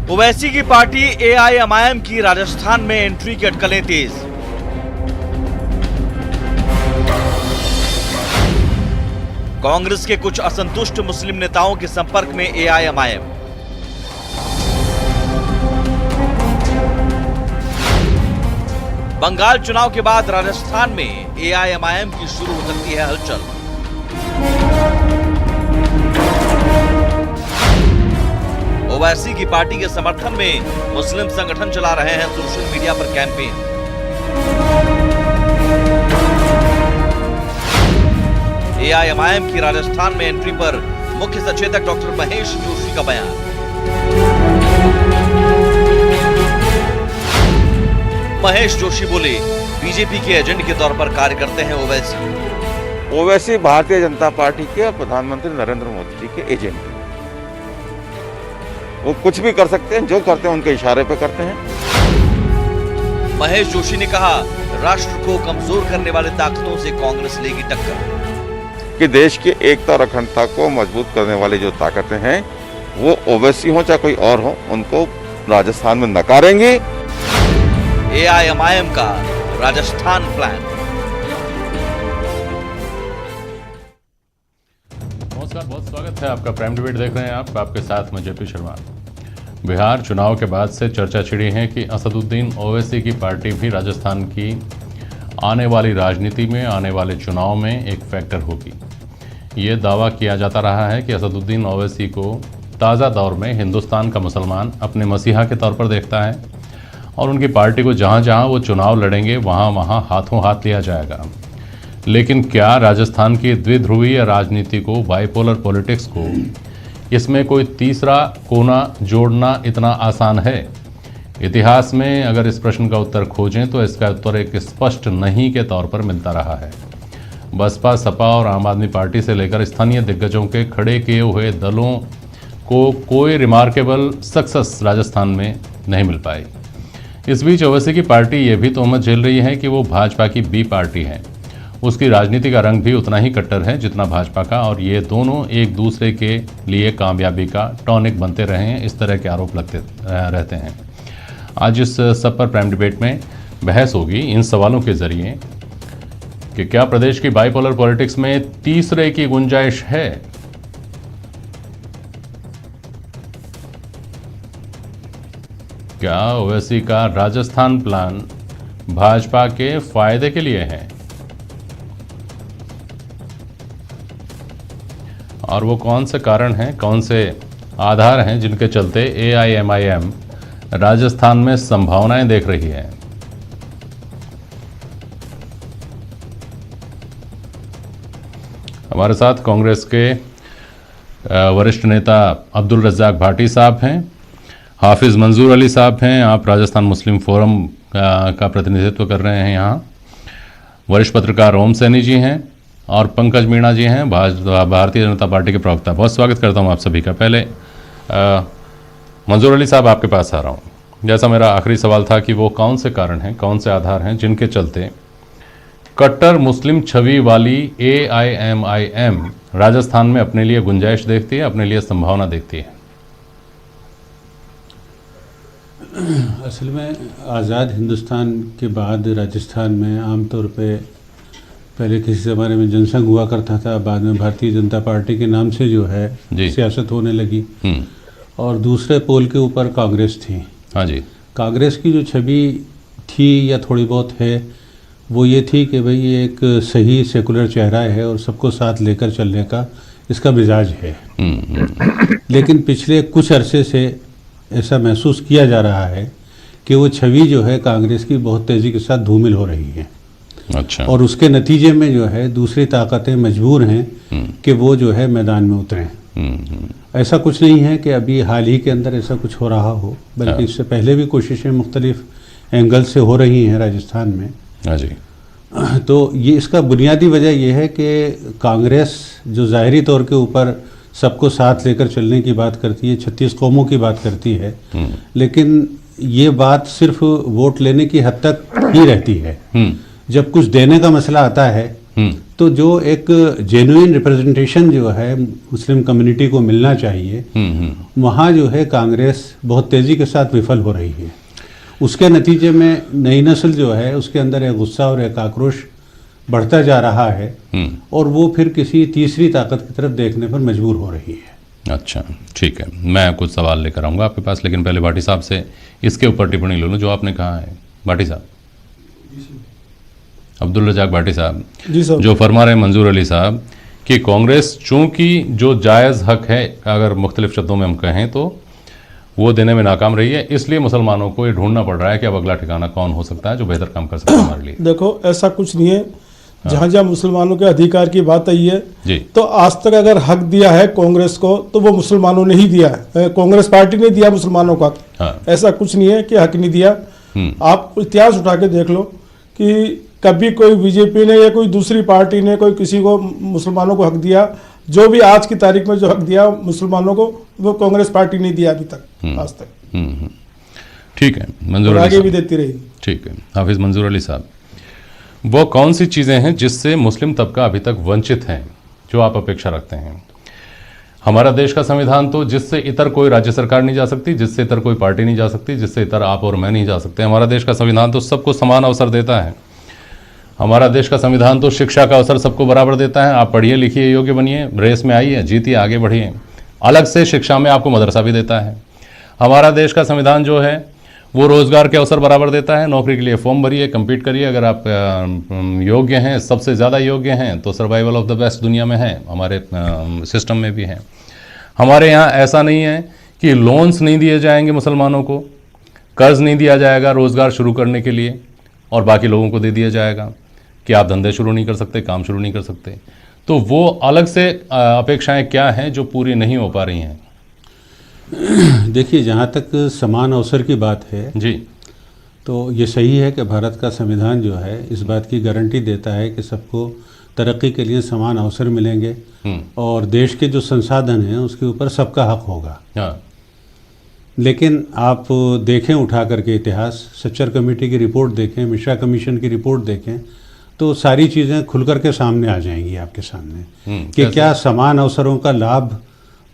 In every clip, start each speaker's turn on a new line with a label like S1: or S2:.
S1: ओवैसी की party AIMIM की राजस्थान में एंट्री की अटकलें तेज। कांग्रेस के कुछ असंतुष्ट मुस्लिम नेताओं के संपर्क में एआईएमआईएम। बंगाल चुनाव के बाद राजस्थान में एआईएमआईएम की शुरू हो सकती है हलचल। ओवैसी की पार्टी के समर्थन में मुस्लिम संगठन चला रहे हैं सोशल मीडिया पर कैंपेन। एआईएमआईएम की राजस्थान में एंट्री पर मुख्य सचेतक डॉक्टर महेश जोशी का बयान। महेश जोशी बोले, बीजेपी के एजेंट के तौर पर कार्य करते हैं ओवैसी।
S2: ओवैसी भारतीय जनता पार्टी के और प्रधानमंत्री नरेंद्र मोदी जी के एजेंट हैं। वो कुछ भी कर सकते हैं, जो करते हैं उनके इशारे पे करते हैं।
S1: महेश जोशी ने कहा, राष्ट्र को कमजोर करने वाले ताकतों से कांग्रेस लेगी टक्कर।
S2: कि देश की एकता और अखंडता को मजबूत करने वाली जो ताकतें हैं वो ओवैसी हो चाहे कोई और हो, उनको राजस्थान में नकारेंगे।
S1: एआईएमआईएम का राजस्थान प्लान।
S3: नमस्कार, बहुत स्वागत है आपका। प्राइम डिबेट देख रहे हैं आप, आपके साथ मैं जेपी शर्मा। बिहार चुनाव के बाद से चर्चा छिड़ी है कि असदुद्दीन ओवैसी की पार्टी भी राजस्थान की आने वाली राजनीति में, आने वाले चुनाव में एक फैक्टर होगी। ये दावा किया जाता रहा है कि असदुद्दीन ओवैसी को ताज़ा दौर में हिंदुस्तान का मुसलमान अपने मसीहा के तौर पर देखता है और उनकी पार्टी को जहाँ जहाँ वो चुनाव लड़ेंगे वहाँ वहाँ हाथों हाथ लिया जाएगा। लेकिन क्या राजस्थान की द्विध्रुवीय राजनीति को, बाइपोलर पॉलिटिक्स को, इसमें कोई तीसरा कोना जोड़ना इतना आसान है? इतिहास में अगर इस प्रश्न का उत्तर खोजें तो इसका उत्तर एक स्पष्ट नहीं के तौर पर मिलता रहा है। बसपा, सपा और आम आदमी पार्टी से लेकर स्थानीय दिग्गजों के खड़े किए हुए दलों को कोई रिमार्केबल सक्सेस राजस्थान में नहीं मिल पाई। इस बीच ओवैसी की पार्टी ये भी तोहमत झेल रही है कि वो भाजपा की बी पार्टी है। उसकी राजनीति का रंग भी उतना ही कट्टर है जितना भाजपा का, और ये दोनों एक दूसरे के लिए कामयाबी का टॉनिक बनते रहे हैं, इस तरह के आरोप लगते रहते हैं। आज इस सब पर प्राइम डिबेट में बहस होगी इन सवालों के जरिए कि क्या प्रदेश की बाइपोलर पॉलिटिक्स में तीसरे की गुंजाइश है? क्या ओवैसी का राजस्थान प्लान भाजपा के फायदे के लिए है? और वो कौन से कारण हैं, कौन से आधार हैं जिनके चलते एआईएमआईएम राजस्थान में संभावनाएं देख रही है? हमारे साथ कांग्रेस के वरिष्ठ नेता अब्दुल रज्जाक भाटी साहब हैं, हाफिज़ मंजूर अली साहब हैं, आप राजस्थान मुस्लिम फोरम का प्रतिनिधित्व कर रहे हैं यहाँ, वरिष्ठ पत्रकार ओम सैनी जी हैं और पंकज मीणा जी हैं, भारतीय जनता पार्टी के प्रवक्ता। बहुत स्वागत करता हूं आप सभी का। पहले मंजूर अली साहब आपके पास आ रहा हूं। जैसा मेरा आखिरी सवाल था कि वो कौन से कारण हैं, कौन से आधार हैं जिनके चलते कट्टर मुस्लिम छवि वाली एआईएमआईएम राजस्थान में अपने लिए गुंजाइश देखती है, अपने लिए संभावना देखती है?
S4: असल में आज़ाद हिंदुस्तान के बाद राजस्थान में आमतौर पे पहले किसी ज़माने में जनसंघ हुआ करता था, बाद में भारतीय जनता पार्टी के नाम से जो है सियासत होने लगी और दूसरे पोल के ऊपर कांग्रेस थी।
S3: हाँ जी।
S4: कांग्रेस की जो छवि थी या थोड़ी बहुत है वो ये थी कि भाई ये एक सही सेकुलर चेहरा है और सबको साथ लेकर चलने का इसका मिजाज है। लेकिन पिछले कुछ अरसे से ऐसा महसूस किया जा रहा है कि वो छवि जो है कांग्रेस की बहुत तेज़ी के साथ धूमिल हो रही है।
S3: अच्छा।
S4: और उसके नतीजे में जो है दूसरी ताकतें मजबूर हैं कि वो जो है मैदान में उतरें। ऐसा कुछ नहीं है कि अभी हाल ही के अंदर ऐसा कुछ हो रहा हो, बल्कि इससे पहले भी कोशिशें मुख्तलिफ एंगल से हो रही हैं राजस्थान में।
S3: हाँ जी।
S4: तो ये इसका बुनियादी वजह यह है कि कांग्रेस जो ज़ाहिरी तौर के ऊपर सबको साथ लेकर चलने की बात करती है, 36 कौमों की बात करती है, लेकिन ये बात सिर्फ वोट लेने की हद तक ही रहती है। जब कुछ देने का मसला आता है तो जो एक जेन्युइन रिप्रेजेंटेशन जो है मुस्लिम कम्युनिटी को मिलना चाहिए, वहाँ जो है कांग्रेस बहुत तेज़ी के साथ विफल हो रही है। उसके नतीजे में नई नस्ल जो है उसके अंदर एक गुस्सा और एक आक्रोश बढ़ता जा रहा है और वो फिर किसी तीसरी ताकत की तरफ देखने पर मजबूर हो रही है।
S3: अच्छा, ठीक है, मैं कुछ सवाल लेकर आऊँगा आपके पास, लेकिन पहले भाटी साहब से इसके ऊपर टिप्पणी ले लूँ जो आपने कहा है। भाटी साहब, अब्दुल रज़ाक भाटी साहब
S5: जी सर,
S3: जो फरमा रहे मंजूर अली साहब कि कांग्रेस चूंकि जो जायज़ हक है, अगर मुख्तलिफ शब्दों में हम कहें तो वो देने में नाकाम रही है, इसलिए मुसलमानों को ये ढूंढना पड़ रहा है कि अब अगला ठिकाना कौन हो सकता है जो बेहतर काम कर सकता है हमारे लिए।
S5: देखो ऐसा कुछ नहीं है। जहाँ जहाँ मुसलमानों के अधिकार की बात आई है
S3: जी,
S5: तो आज तक अगर हक दिया है कांग्रेस को तो वो मुसलमानों ने ही दिया है, कांग्रेस पार्टी ने दिया मुसलमानों का।
S3: हाँ।
S5: ऐसा कुछ नहीं है कि हक नहीं दिया। आप इतिहास उठा के देख लो कि कभी कोई बीजेपी ने या कोई दूसरी पार्टी ने कोई किसी को मुसलमानों को हक दिया। जो भी आज की तारीख में जो हक दिया मुसलमानों को वो कांग्रेस पार्टी नहीं दिया अभी तक, आज तक।
S3: ठीक है, मंजूर
S5: और
S3: अली
S5: आगे भी
S3: साहब,
S5: देती रहेगी।
S3: ठीक है। हाफिज़ मंजूर अली साहब, वो कौन सी चीज़ें हैं जिससे मुस्लिम तबका अभी तक वंचित है, जो आप अपेक्षा रखते हैं? हमारा देश का संविधान तो जिससे इतर कोई राज्य सरकार नहीं जा सकती, जिससे इतर कोई पार्टी नहीं जा सकती, जिससे इतर आप और मैं नहीं जा सकते। हमारा देश का संविधान तो सबको समान अवसर देता है। हमारा देश का संविधान तो शिक्षा का अवसर सबको बराबर देता है। आप पढ़िए लिखिए, योग्य बनिए, रेस में आइए, जीतिए, आगे बढ़िए। अलग से शिक्षा में आपको मदरसा भी देता है। हमारा देश का संविधान जो है वो रोज़गार के अवसर बराबर देता है। नौकरी के लिए फॉर्म भरिए, कम्पीट करिए, अगर आप योग्य हैं, सबसे ज़्यादा योग्य हैं, तो सर्वाइवल ऑफ द बेस्ट दुनिया में है, हमारे सिस्टम में भी है। हमारे यहाँ ऐसा नहीं है कि लोन्स नहीं दिए जाएंगे मुसलमानों को, कर्ज नहीं दिया जाएगा रोज़गार शुरू करने के लिए और बाकी लोगों को दे दिया जाएगा कि आप धंधे शुरू नहीं कर सकते, काम शुरू नहीं कर सकते। तो वो अलग से अपेक्षाएं क्या हैं जो पूरी नहीं हो पा रही हैं?
S4: देखिए, जहाँ तक समान अवसर की बात है
S3: जी,
S4: तो ये सही है कि भारत का संविधान जो है इस बात की गारंटी देता है कि सबको तरक्की के लिए समान अवसर मिलेंगे और देश के जो संसाधन हैं उसके ऊपर सबका हक होगा।
S3: हाँ,
S4: लेकिन आप देखें उठा करके इतिहास, सच्चर कमेटी की रिपोर्ट देखें, मिश्रा कमीशन की रिपोर्ट देखें, तो सारी चीज़ें खुल करके सामने आ जाएंगी आपके सामने कि क्या समान अवसरों का लाभ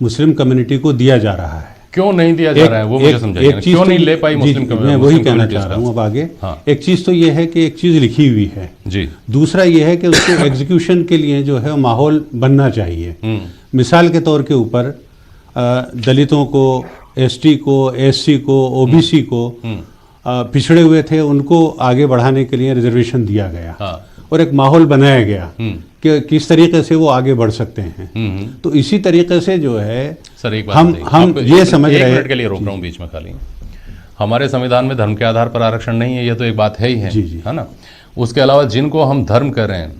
S4: मुस्लिम कम्युनिटी को दिया जा रहा है,
S3: क्यों नहीं दिया जा रहा है, वो मुझे समझाइए। क्यों नहीं ले पाई मुस्लिम कम्युनिटी?
S4: मैं वही कहना चाह रहा हूँ अब आगे।
S3: हाँ।
S4: एक चीज़ तो ये है कि एक चीज़ लिखी हुई है
S3: जी,
S4: दूसरा ये है कि उसको एग्जीक्यूशन के लिए जो है माहौल बनना चाहिए। मिसाल के तौर के ऊपर दलितों को, एसटी को, एससी को, ओबीसी को, पिछड़े हुए थे उनको आगे बढ़ाने के लिए रिजर्वेशन दिया गया।
S3: हाँ।
S4: और एक माहौल बनाया गया कि किस तरीके से वो आगे बढ़ सकते हैं। तो इसी तरीके से जो है
S3: सर एक बात
S4: हम
S3: बताइए।
S4: ये समझ रहे हैं।
S3: एक मिनट के लिए रोक रहा हूँ बीच में खाली। हमारे संविधान में धर्म के आधार पर आरक्षण नहीं है, ये तो एक बात है ही है, है ना। उसके अलावा जिनको हम धर्म कर रहे हैं,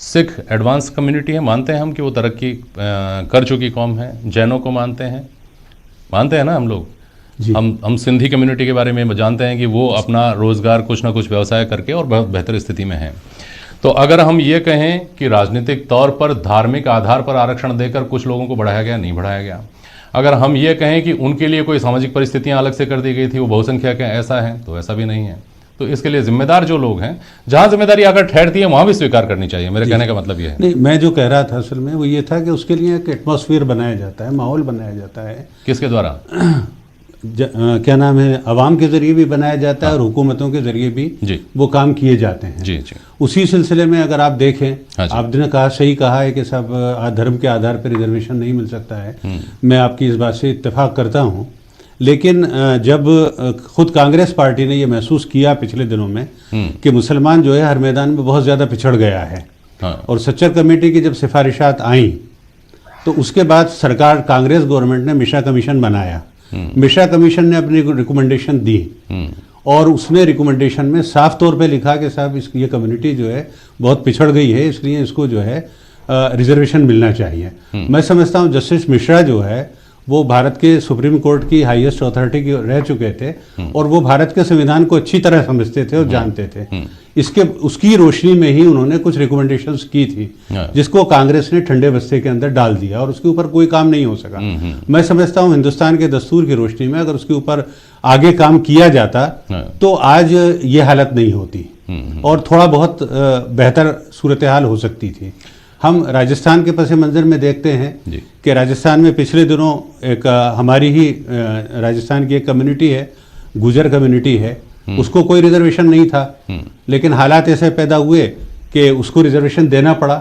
S3: सिख एडवांस कम्युनिटी है, मानते हैं हम कि वो तरक्की कर चुकी कौम है। जैनों को मानते हैं ना हम लोग। हम सिंधी कम्युनिटी के बारे में जानते हैं कि वो अपना रोज़गार कुछ ना कुछ व्यवसाय करके और बहुत बेहतर स्थिति में है। तो अगर हम ये कहें कि राजनीतिक तौर पर धार्मिक आधार पर आरक्षण देकर कुछ लोगों को बढ़ाया गया, नहीं बढ़ाया गया। अगर हम ये कहें कि उनके लिए कोई सामाजिक परिस्थितियां अलग से कर दी गई थी, वो बहुसंख्यक है, ऐसा है, तो ऐसा भी नहीं है। तो इसके लिए जिम्मेदार जो लोग हैं, जहां जिम्मेदारी अगर ठहरती है वहां भी स्वीकार करनी चाहिए। मेरे कहने का मतलब ये है।
S4: नहीं, मैं जो कह रहा था असल में वो ये था कि उसके लिए एक एटमॉस्फेयर बनाया जाता है, माहौल बनाया जाता है।
S3: किसके द्वारा?
S4: क्या नाम है, अवाम के जरिए भी बनाया जाता है और हुकूमतों के जरिए भी वो काम किए जाते हैं।
S3: जी जी।
S4: उसी सिलसिले में अगर आप देखें, आपने कहा, सही कहा है कि सब धर्म के आधार पर रिजर्वेशन नहीं मिल सकता है। मैं आपकी इस बात से इत्तेफाक करता हूं। लेकिन जब खुद कांग्रेस पार्टी ने ये महसूस किया पिछले दिनों में कि मुसलमान जो है हर मैदान में बहुत ज़्यादा पिछड़ गया है, और सच्चर कमेटी की जब सिफारिशात आई तो उसके बाद सरकार, कांग्रेस गवर्नमेंट ने मिश्रा कमीशन बनाया। मिश्रा कमीशन ने अपनी रिकमेंडेशन दी और उसने रिकमेंडेशन में साफ तौर पे लिखा कि साहब ये कम्युनिटी जो है बहुत पिछड़ गई है, इसलिए इसको जो है रिजर्वेशन मिलना चाहिए। मैं समझता हूँ जस्टिस मिश्रा जो है वो भारत के सुप्रीम कोर्ट की हाईएस्ट अथॉरिटी की रह चुके थे और वो भारत के संविधान को अच्छी तरह समझते थे और जानते थे। उसकी रोशनी में ही उन्होंने कुछ रिकमेंडेशंस की थी जिसको कांग्रेस ने ठंडे बस्ते के अंदर डाल दिया और उसके ऊपर कोई काम नहीं हो सका। मैं समझता हूँ हिंदुस्तान के दस्तूर की रोशनी में अगर उसके ऊपर आगे काम किया जाता तो आज ये हालत नहीं होती। और थोड़ा बहुत बेहतर सूरत हाल हो सकती थी। हम राजस्थान के पस मंज़र में देखते हैं कि राजस्थान में पिछले दिनों एक हमारी ही राजस्थान की एक कम्युनिटी है, गुजर कम्युनिटी है, उसको कोई रिजर्वेशन नहीं था, लेकिन हालात ऐसे पैदा हुए कि उसको रिजर्वेशन देना पड़ा।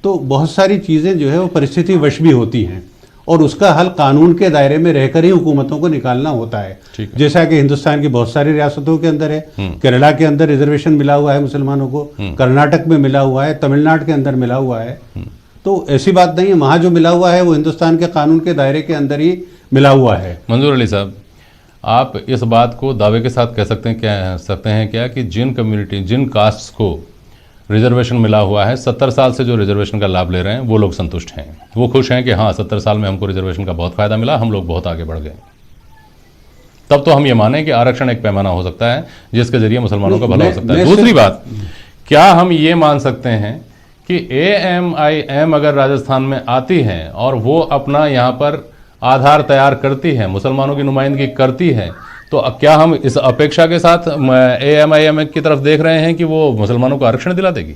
S4: तो बहुत सारी चीज़ें जो है वो परिस्थिति वश भी होती हैं और उसका हल कानून के दायरे में रहकर ही हुकूमतों को निकालना होता है। जैसा कि हिंदुस्तान की बहुत सारी रियासतों के अंदर है, केरला के अंदर रिजर्वेशन मिला हुआ है मुसलमानों को, कर्नाटक में मिला हुआ है, तमिलनाडु के अंदर मिला हुआ है। तो ऐसी बात नहीं है, वहाँ जो मिला हुआ है वो हिंदुस्तान के कानून के दायरे के अंदर ही मिला हुआ है।
S3: मंजूर अली साहब, आप इस बात को दावे के साथ कह सकते हैं क्या कि जिन कम्युनिटी, जिन कास्ट्स को रिजर्वेशन मिला हुआ है, 70 साल से जो रिजर्वेशन का लाभ ले रहे हैं, वो लोग संतुष्ट हैं, वो खुश हैं कि हाँ 70 साल में हमको रिजर्वेशन का बहुत फायदा मिला, हम लोग बहुत आगे बढ़ गए। तब तो हम ये माने कि आरक्षण एक पैमाना हो सकता है जिसके जरिए मुसलमानों का भला हो सकता है। दूसरी बात, क्या हम ये मान सकते हैं कि AMIM अगर राजस्थान में आती है और वो अपना यहाँ पर आधार तैयार करती है, मुसलमानों की नुमाइंदगी करती है, तो क्या हम इस अपेक्षा के साथ AMIM की तरफ देख रहे हैं कि वो मुसलमानों को आरक्षण दिला देगी?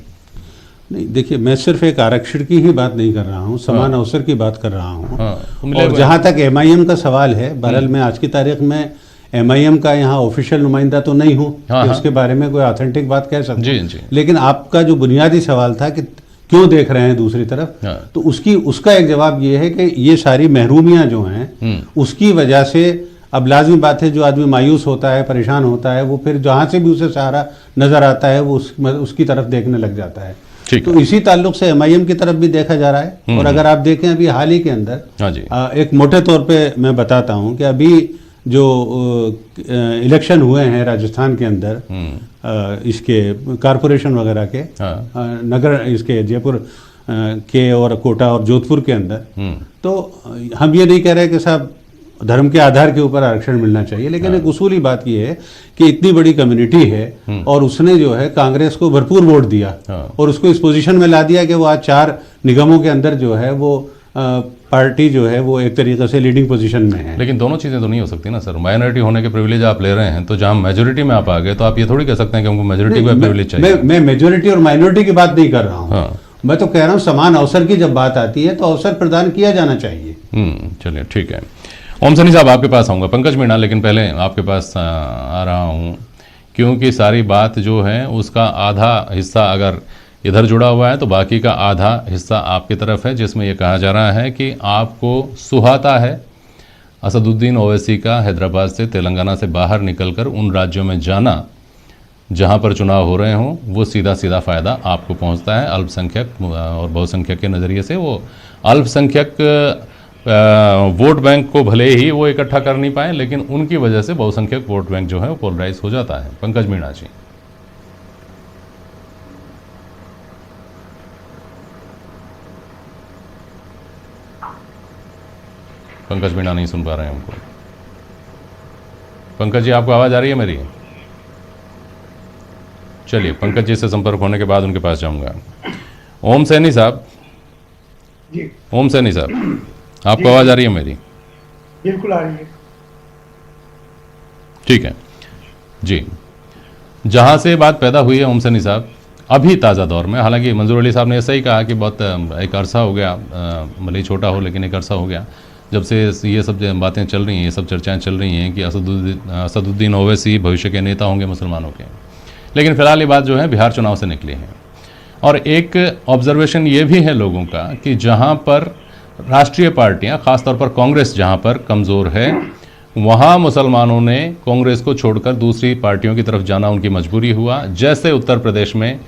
S4: नहीं, देखिए, मैं सिर्फ एक आरक्षण की ही बात नहीं कर रहा हूँ, समान अवसर की बात कर रहा हूँ। और जहाँ तक MIM का सवाल है, बहरहाल मैं आज की तारीख में MIM का यहाँ ऑफिशियल नुमाइंदा तो नहीं हूँ कि उसके बारे में कोई ऑथेंटिक बात कह सकूँ, लेकिन आपका जो बुनियादी सवाल था कि क्यों देख रहे हैं दूसरी तरफ, तो उसका एक जवाब ये है कि ये सारी महरूमियाँ जो हैं उसकी वजह से अब लाजमी बात है, जो आदमी मायूस होता है, परेशान होता है, वो फिर जहाँ से भी उसे सहारा नजर आता है वो उसकी तरफ देखने लग जाता है। तो इसी ताल्लुक से MIM की तरफ भी देखा जा रहा है। और अगर आप देखें अभी हाल ही के अंदर एक मोटे तौर पे मैं बताता हूँ कि अभी जो इलेक्शन हुए हैं राजस्थान के अंदर, इसके कारपोरेशन वगैरह के, नगर इसके जयपुर के और कोटा और जोधपुर के अंदर, तो हम ये नहीं कह रहे कि साहब धर्म के आधार के ऊपर आरक्षण मिलना चाहिए, लेकिन एक उसूली बात यह है कि इतनी बड़ी कम्युनिटी है और उसने जो है कांग्रेस को भरपूर वोट दिया और उसको इस पोजीशन में ला दिया कि वो आज 4 निगमों के अंदर जो है वो पार्टी जो है वो एक तरीके से लीडिंग पोजीशन में है।
S3: लेकिन दोनों चीज़ें तो नहीं हो सकती ना सर। माइनॉरिटी होने के प्रिविलेज आप ले रहे हैं, तो जहाँ मेजोरिटी में आप आ गए तो आप ये थोड़ी कह सकते हैं कि हमको मेजोरिटी का प्रिविलेज चाहिए।
S4: मैं मेजोरिटी और माइनॉरिटी की बात नहीं कर रहा हूँ, मैं तो कह रहा हूँ समान अवसर की जब बात आती है तो अवसर प्रदान किया जाना चाहिए।
S3: चलिए ठीक है। ओम सैनी साहब, आपके पास आऊँगा। पंकज मीणा, लेकिन पहले आपके पास आ रहा हूँ क्योंकि सारी बात जो है उसका आधा हिस्सा अगर इधर जुड़ा हुआ है तो बाकी का आधा हिस्सा आपकी तरफ है, जिसमें यह कहा जा रहा है कि आपको सुहाता है असदुद्दीन ओवैसी का हैदराबाद से, तेलंगाना से बाहर निकलकर उन राज्यों में जाना जहां पर चुनाव हो रहे हों, वो सीधा सीधा फ़ायदा आपको पहुंचता है। अल्पसंख्यक और बहुसंख्यक के नज़रिए से वो अल्पसंख्यक वोट बैंक को भले ही वो इकट्ठा कर नहीं पाए, लेकिन उनकी वजह से बहुसंख्यक वोट बैंक जो है वो पोलराइज हो जाता है। पंकज मीणा जी। पंकज मीणा नहीं सुन पा रहे हैं हमको। पंकज जी, आपको आवाज़ आ रही है मेरी? चलिए, पंकज जी से संपर्क होने के बाद उनके पास जाऊंगा। ओम सैनी साहब
S6: जी।
S3: ओम सैनी साहब, आपको आवाज़ आ रही है मेरी?
S6: बिल्कुल आ रही है।
S3: ठीक है जी। जहाँ से बात पैदा हुई है ओम सैनी साहब, अभी ताज़ा दौर में, हालांकि मंजूर अली साहब ने ऐसा ही कहा कि बहुत एक अरसा हो गया, भले ही छोटा हो लेकिन एक अरसा हो गया जब से ये सब बातें चल रही हैं, ये सब चर्चाएं चल रही हैं कि असदुद्दीन ओवैसी भविष्य के नेता होंगे मुसलमानों के। लेकिन फ़िलहाल ये बात जो है बिहार चुनाव से निकली है। और एक ऑब्जर्वेशन ये भी है लोगों का कि जहाँ पर राष्ट्रीय पार्टियाँ, ख़ासतौर पर कांग्रेस जहाँ पर कमज़ोर है, वहाँ मुसलमानों ने कांग्रेस को छोड़कर दूसरी पार्टियों की तरफ जाना उनकी मजबूरी हुआ, जैसे उत्तर प्रदेश में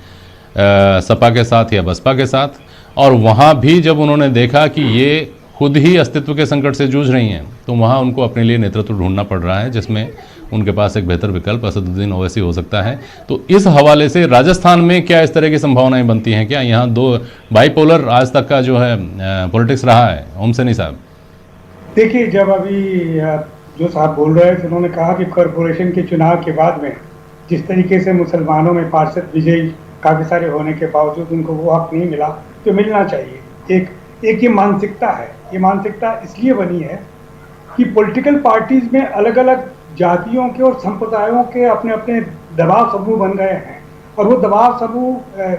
S3: सपा के साथ या बसपा के साथ। और वहाँ भी जब उन्होंने देखा कि ये खुद ही अस्तित्व के संकट से जूझ रही हैं, तो वहाँ उनको अपने लिए नेतृत्व ढूंढना पड़ रहा है, जिसमें उनके पास एक बेहतर विकल्प असदुद्दीन ओवैसी हो सकता है। तो इस हवाले से राजस्थान में क्या इस तरह की संभावनाएं बनती हैं? क्या यहाँ दो बाइपोलर आज तक का जो है पॉलिटिक्स रहा है? ओम सैनी साहब
S6: देखिए, जब अभी जो साहब बोल रहे थे, उन्होंने कहा कि कॉरपोरेशन के चुनाव के बाद में जिस तरीके से मुसलमानों में पार्षद विजयी काफ़ी सारे होने के बावजूद उनको वो हक नहीं मिला तो मिलना चाहिए। एक ये मानसिकता है। ये मानसिकता इसलिए बनी है कि पॉलिटिकल पार्टीज में अलग अलग जातियों के और संप्रदायों के अपने अपने दबाव समूह बन गए हैं और वो दबाव समूह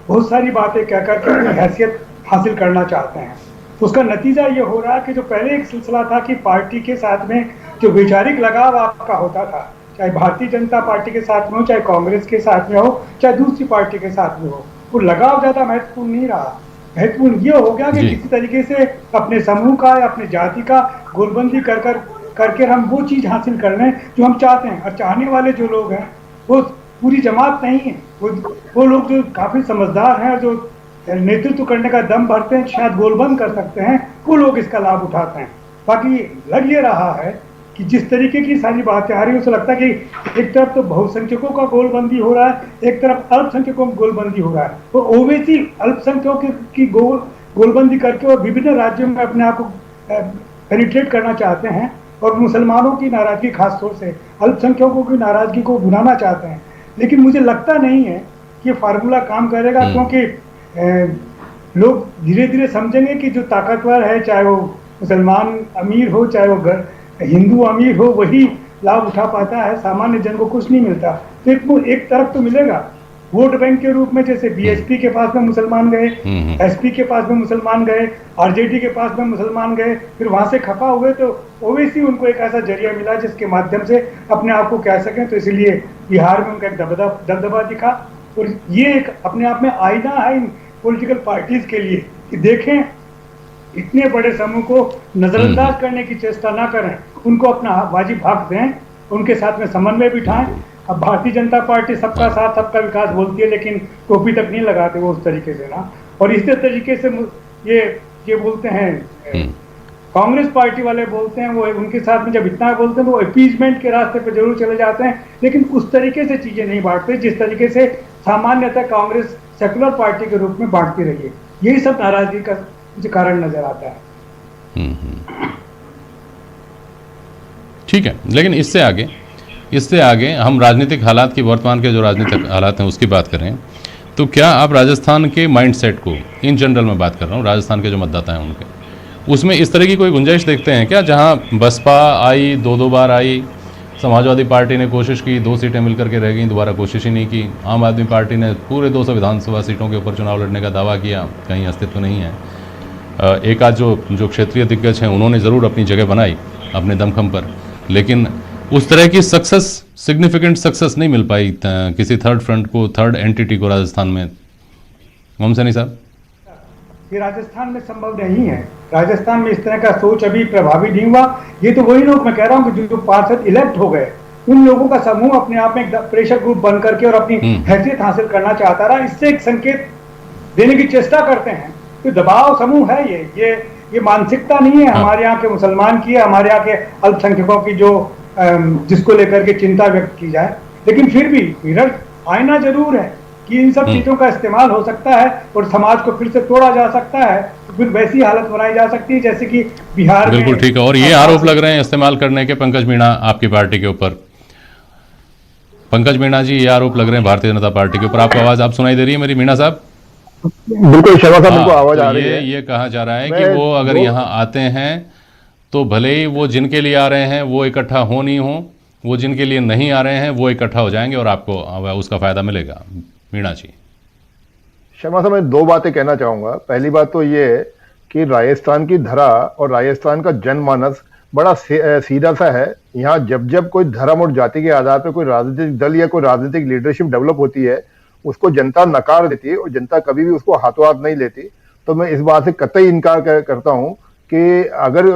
S6: बहुत सारी बातें कह करके अपनी हैसियत हासिल करना चाहते हैं। तो उसका नतीजा ये हो रहा है कि जो पहले एक सिलसिला था कि पार्टी के साथ में जो वैचारिक लगाव आपका होता था, चाहे भारतीय जनता पार्टी के साथ में हो, चाहे कांग्रेस के साथ में हो, चाहे दूसरी पार्टी के साथ में हो, वो लगाव ज्यादा महत्वपूर्ण नहीं रहा। महत्वपूर्ण ये हो गया कि किसी तरीके से अपने समूह का या अपने जाति का गोलबंदी करके हम वो चीज हासिल कर लें जो हम चाहते हैं। और चाहने वाले जो लोग हैं वो पूरी जमात नहीं है, वो लोग जो काफी समझदार हैं और जो नेतृत्व करने का दम भरते हैं, शायद गोलबंद कर सकते हैं, वो लोग इसका लाभ उठाते हैं। बाकी लग ये रहा है कि जिस तरीके की सारी बातें आ रही है, उसे लगता है कि एक तरफ तो बहुसंख्यकों का गोलबंदी हो रहा है, एक तरफ अल्पसंख्यकों का गोलबंदी हो रहा है। तो ओवैसी अल्पसंख्यकों की गोलबंदी करके और विभिन्न राज्यों में अपने आप को पेनिट्रेट करना चाहते हैं और मुसलमानों की नाराजगी, खासतौर से अल्पसंख्यकों की नाराजगी को भुनाना चाहते हैं। लेकिन मुझे लगता नहीं है कि फार्मूला काम करेगा, क्योंकि लोग धीरे धीरे समझेंगे कि जो ताकतवर है, चाहे वो मुसलमान अमीर हो, चाहे वो हिंदू अमीर हो, वही लाभ उठा पाता है, सामान्य जन को कुछ नहीं मिलता। तो एक तरफ तो मिलेगा वोट बैंक के रूप में, जैसे बीएसपी के पास में मुसलमान गए, एसपी के पास में मुसलमान गए, आरजेडी के पास में मुसलमान गए, फिर वहां से खफा हुए तो ओवैसी उनको एक ऐसा जरिया मिला जिसके माध्यम से अपने आप को कह सकें। तो इसलिए बिहार में उनका एक दबदबा दिखा। और ये एक अपने आप में आईना है इन पॉलिटिकल पार्टीज के लिए कि देखें, इतने बड़े समूह को नजरअंदाज करने की चेष्टा ना करें, उनको अपना वाजिब हक दें, उनके साथ में समन्वय बिठाएं। अब भारतीय जनता पार्टी सबका साथ सबका विकास बोलती है, लेकिन टोपी तक नहीं लगाते वो उस तरीके से ना। और इसी तरीके से ये बोलते हैं, कांग्रेस पार्टी वाले बोलते हैं, वो उनके साथ में जब इतना बोलते हैं तो वो अपीजमेंट के रास्ते पर जरूर चले जाते हैं, लेकिन उस तरीके से चीजें नहीं बांटते जिस तरीके से सामान्यतः कांग्रेस सेकुलर पार्टी के रूप में बांटती रही है। यही सब नाराजगी का कारण नजर आता है।
S3: ठीक है, लेकिन इससे आगे हम राजनीतिक हालात की, वर्तमान के जो राजनीतिक हालात हैं उसकी बात करें तो क्या आप राजस्थान के माइंडसेट को, इन जनरल में बात कर रहा हूँ, राजस्थान के जो मतदाता हैं उनके, उसमें इस तरह की कोई गुंजाइश देखते हैं क्या? जहाँ बसपा आई, दो बार आई, समाजवादी पार्टी ने कोशिश की, 2 सीटें मिलकर के रह गई, दोबारा कोशिश ही नहीं की। आम आदमी पार्टी ने पूरे 200 विधानसभा सीटों के ऊपर चुनाव लड़ने का दावा किया, कहीं अस्तित्व नहीं है। एक आध जो क्षेत्रीय दिग्गज हैं उन्होंने ज़रूर अपनी जगह बनाई अपने दमखम पर, लेकिन उस तरह की सक्सेस, सिग्निफिकेंट सक्सेस नहीं मिल पाई किसी थर्ड फ्रंट को, थर्ड एंटिटी को राजस्थान में। मोहम्मद सैनी साहब,
S6: ये राजस्थान में संभव नहीं है। राजस्थान में इस तरह का सोच अभी प्रभावी नहीं हुआ। ये तो वही लोग, मैं कह रहा हूँ कि जो पार्षद इलेक्ट हो गए, उन लोगों का समूह अपने आप में एक प्रेशर ग्रुप बन करके और अपनी हैसियत हासिल करना चाहता रहा। इससे एक संकेत देने की चेष्टा करते हैं कि दबाव समूह है ये मानसिकता नहीं है हमारे यहाँ के मुसलमान की, हमारे यहाँ के अल्पसंख्यकों की जो जिसको लेकर के चिंता व्यक्त की जाए। लेकिन फिर भी मिरर आईना जरूर है कि इन सब चीजों का इस्तेमाल हो सकता है और समाज को फिर से तोड़ा जा सकता है, तो फिर वैसी हालत बनाई जा सकती है जैसे कि बिहार में।
S3: बिल्कुल ठीक है। और ये आरोप लग रहे हैं इस्तेमाल करने के पंकज मीणा आपकी पार्टी के ऊपर। पंकज मीणा जी, ये आरोप लग रहे हैं भारतीय जनता पार्टी के ऊपर। आपको आवाज आप सुनाई दे रही है मेरी मीणा साहब?
S7: बिल्कुल शर्मा साहब, उनको आवाज आ रही है।
S3: ये कहा जा रहा है कि वो अगर यहाँ आते हैं तो भले ही वो जिनके लिए आ रहे हैं वो इकट्ठा हो नहीं हो, वो जिनके लिए नहीं आ रहे हैं वो इकट्ठा हो जाएंगे और आपको उसका फायदा मिलेगा। मीणा जी।
S7: शर्मा साहब, मैं 2 बातें कहना चाहूंगा। पहली बात तो ये कि राजस्थान की धरा और राजस्थान का जनमानस बड़ा सीधा सा है। यहाँ जब कोई धर्म और जाति के आधार पर कोई राजनीतिक दल या कोई राजनीतिक लीडरशिप डेवलप होती है, उसको जनता नकार देती है और जनता कभी भी उसको हाथों हाथ नहीं लेती। तो मैं इस बात से कतई इनकार करता हूँ कि अगर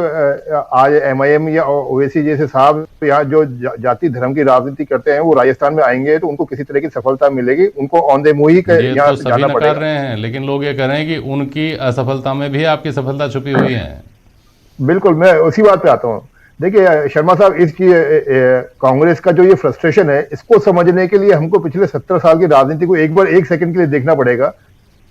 S7: आज एमआईएम या ओवैसी जैसे साहब यहाँ जो जाति धर्म की राजनीति करते हैं वो राजस्थान में आएंगे तो उनको किसी तरह की सफलता मिलेगी। उनको ऑन द मूव ही यहाँ
S3: तो जाना पड़ेगा। रहे हैं, लेकिन लोग ये कह रहे हैं कि उनकी असफलता में भी आपकी सफलता छुपी हुई है। बिल्कुल,
S7: मैं उसी बात पे आता हूँ। देखिए शर्मा साहब, इसकी कांग्रेस का जो ये फ्रस्ट्रेशन है, इसको समझने के लिए हमको पिछले 70 साल की राजनीति को एक बार 1 सेकंड के लिए देखना पड़ेगा।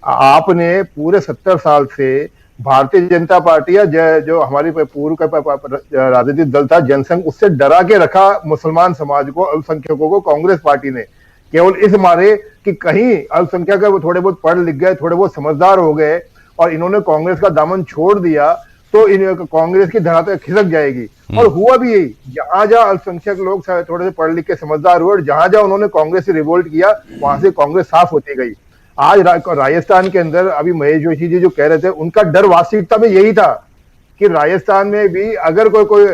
S7: आपने पूरे 70 साल से भारतीय जनता पार्टी या जो हमारी पूर्व का राजनीतिक दल था जनसंघ, उससे डरा के रखा मुसलमान समाज को, अल्पसंख्यकों को कांग्रेस पार्टी ने, केवल इस मारे कि कहीं अल्पसंख्यक वो थोड़े बहुत पढ़ लिख गए, थोड़े बहुत समझदार हो गए और इन्होंने कांग्रेस का दामन छोड़ दिया तो इन कांग्रेस की धरा तो खिसक जाएगी। और हुआ भी यही, जहां जहां अल्पसंख्यक लोग थोड़े से पढ़ लिख के समझदार हुए और जहां जहां उन्होंने कांग्रेस से रिवोल्ट किया, वहां से कांग्रेस साफ होती गई। आज राजस्थान के अंदर अभी महेश जोशी जी जो कह रहे थे, उनका डर वास्तविकता में यही था कि राजस्थान में भी अगर कोई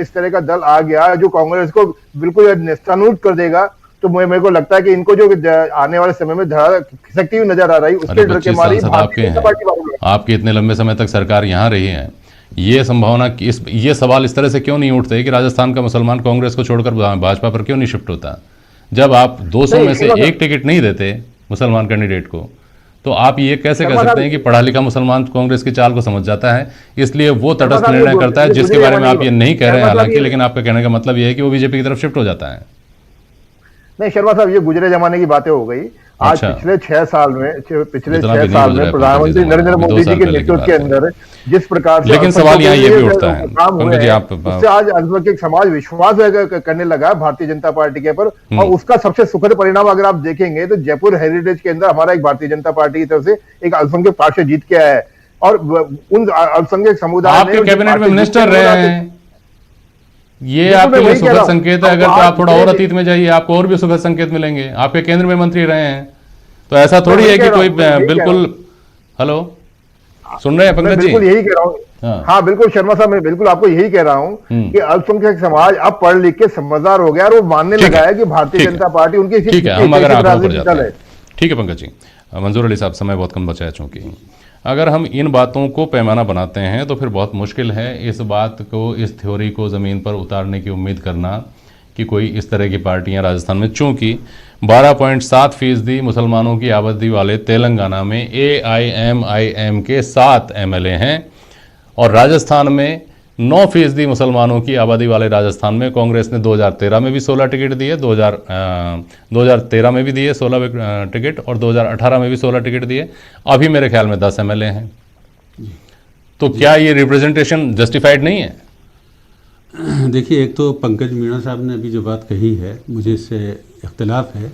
S7: इस तरह का दल आ गया जो कांग्रेस को बिल्कुल नेस्तनाबूद कर देगा, तो मेरे को लगता है कि इनको जो आने वाले समय में धरा खिसकती हुई नजर आ रही, उसके डर के मारे
S3: आपके इतने लंबे समय तक सरकार यहाँ रही है, ये संभावना ये सवाल इस तरह से क्यों नहीं उठते कि राजस्थान का मुसलमान कांग्रेस को छोड़कर भाजपा पर क्यों नहीं शिफ्ट होता? जब आप 200 में से एक टिकट नहीं देते मुसलमान कैंडिडेट को, तो आप ये कैसे कह सकते हैं कि पढ़ा लिखा मुसलमान कांग्रेस की चाल को समझ जाता है, इसलिए वो तटस्थ निर्णय करता है, जिसके बारे में आप ये नहीं कह रहे हैं हालांकि, लेकिन आपका कहने का मतलब ये है कि वो बीजेपी की तरफ शिफ्ट हो जाता है।
S7: नहीं शर्मा साहब, ये गुजरे जमाने की बातें हो गई। आज पिछले 6 साल में प्रधानमंत्री नरेंद्र मोदी जी के नेतृत्व के अंदर जिस प्रकार से,
S3: लेकिन सवाल यहाँ ये भी उठता है
S7: पंकज जी, उससे आज अल्पसंख्यक समाज विश्वास करने लगा भारतीय जनता पार्टी के पर, और उसका सबसे सुखद परिणाम अगर आप देखेंगे तो जयपुर हेरिटेज के अंदर हमारा एक भारतीय जनता पार्टी की तरफ से एक अल्पसंख्यक पार्षद जीत के आया है, और उन अल्पसंख्यक समुदाय
S3: आपके कैबिनेट में मिनिस्टर रहे हैं, ये आपके लिए सुखद संकेत है। अगर तो आप थोड़ा और अतीत में जाइए, आपको और भी सुखद संकेत मिलेंगे। आपके केंद्र में मंत्री रहे हैं, तो ऐसा थोड़ी है कि कोई बिल्कुल, हेलो सुन रहे हैं पंकज जी?
S7: बिल्कुल यही कह रहा हूँ। हाँ बिल्कुल शर्मा साहब, मैं बिल्कुल आपको यही कह रहा हूँ कि अल्पसंख्यक समाज अब पढ़ लिख के समझदार हो गया और वो मानने लगा है कि भारतीय जनता पार्टी उनकी,
S3: ठीक है, हम अगर आंकड़ों पर जाते हैं, ठीक है पंकज जी। मंजूर अली साहब, समय बहुत कम बचा है चूंकि, अगर हम इन बातों को पैमाना बनाते हैं तो फिर बहुत मुश्किल है इस बात को, इस थ्योरी को ज़मीन पर उतारने की उम्मीद करना कि कोई इस तरह की पार्टियां राजस्थान में, चूंकि 12.7% मुसलमानों की आबादी वाले तेलंगाना में AIMIM के 7 MLA हैं, और राजस्थान में 9% मुसलमानों की आबादी वाले राजस्थान में कांग्रेस ने 2013 में भी 16 टिकट दिए, 2013 में भी दिए 16 टिकट, और 2018 में भी 16 टिकट दिए। अभी मेरे ख्याल में 10 MLA हैं। तो क्या ये रिप्रेजेंटेशन जस्टिफाइड नहीं है?
S4: देखिए, एक तो पंकज मीणा साहब ने अभी जो बात कही है, मुझे इससे इख्तिलाफ है।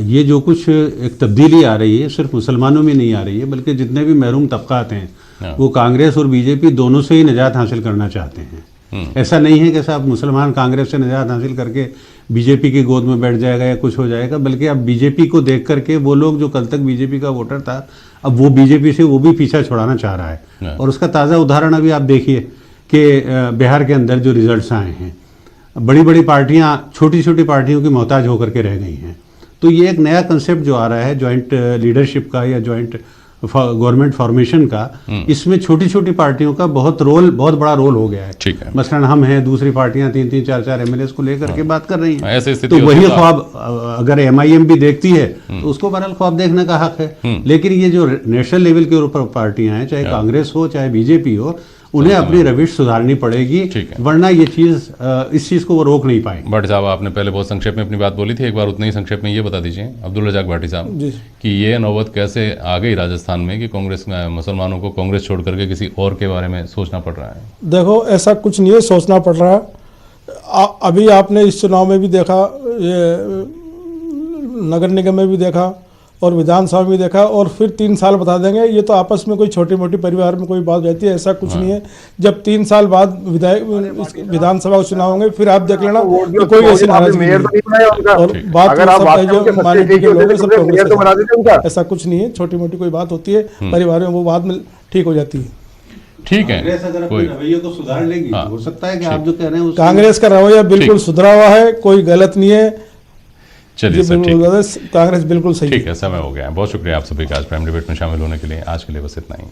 S4: ये जो कुछ एक तब्दीली आ रही है सिर्फ मुसलमानों में नहीं आ रही है, बल्कि जितने भी महरूम तबकात हैं वो कांग्रेस और बीजेपी दोनों से ही निजात हासिल करना चाहते हैं। ऐसा नहीं है कि साहब मुसलमान कांग्रेस से निजात हासिल करके बीजेपी की गोद में बैठ जाएगा या कुछ हो जाएगा, बल्कि अब बीजेपी को देख करके वो लोग जो कल तक बीजेपी का वोटर था, अब वो बीजेपी से वो भी पीछा छुड़ाना चाह रहा है। और उसका ताज़ा उदाहरण अभी आप देखिए कि बिहार के अंदर जो रिजल्ट्स आए हैं, बड़ी बड़ी पार्टियां छोटी छोटी पार्टियों की मोहताज होकर के रह गई हैं। तो ये एक नया कंसेप्ट जो आ रहा है जॉइंट लीडरशिप का या जॉइंट गवर्नमेंट फॉर्मेशन का, इसमें छोटी छोटी पार्टियों का बहुत बड़ा रोल हो गया है।
S3: ठीक है,
S4: मसलन हम हैं, दूसरी पार्टियां 3-3, 4-4 MLA को लेकर के बात कर रही हैं।
S3: ऐसे स्थिति
S4: तो वही ख्वाब अगर MIM भी देखती है तो उसको बहरहाल ख्वाब देखने का हक है। लेकिन ये जो नेशनल लेवल के ऊपर पार्टियां हैं, चाहे कांग्रेस हो चाहे बीजेपी हो, उन्हें अपनी रविश सुधारनी पड़ेगी, वरना ये चीज़ इस चीज़ को वो रोक नहीं पाएंगे।
S3: भाटी साहब, आपने पहले बहुत संक्षेप में अपनी बात बोली थी, एक बार उतने ही संक्षेप में ये बता दीजिए अब्दुल रज़ाक भाटी साहब कि ये नौबत कैसे आ गई राजस्थान में कि कांग्रेस मुसलमानों को कांग्रेस छोड़ करके किसी और के बारे में सोचना पड़ रहा है?
S5: देखो, ऐसा कुछ नहीं है सोचना पड़ रहा है। अभी आपने इस चुनाव में भी देखा, ये नगर निगम में भी देखा और विधानसभा में देखा, और फिर 3 साल बता देंगे। ये तो आपस में कोई छोटी मोटी परिवार में कोई बात रहती है, ऐसा कुछ नहीं है। जब 3 साल बाद विधानसभा के चुनाव होंगे, फिर आप देख लेना कि कोई ऐसी नाराजगी नहीं। और बात ऐसा कुछ नहीं है, छोटी मोटी कोई बात होती है परिवार में, वो बाद में ठीक हो जाती है।
S3: ठीक है,
S4: अगर अपने रवैये को सुधार लेगी तो हो सकता है कि आप जो कह रहे हैं
S5: कांग्रेस का रवैया बिल्कुल सुधरा हुआ है, कोई गलत नहीं है।
S3: चलिए सर,
S5: कांग्रेस बिल्कुल सही।
S3: ठीक है, समय हो गया है। बहुत शुक्रिया आप सभी का आज प्राइम डिबेट में शामिल होने के लिए। आज के लिए बस इतना ही।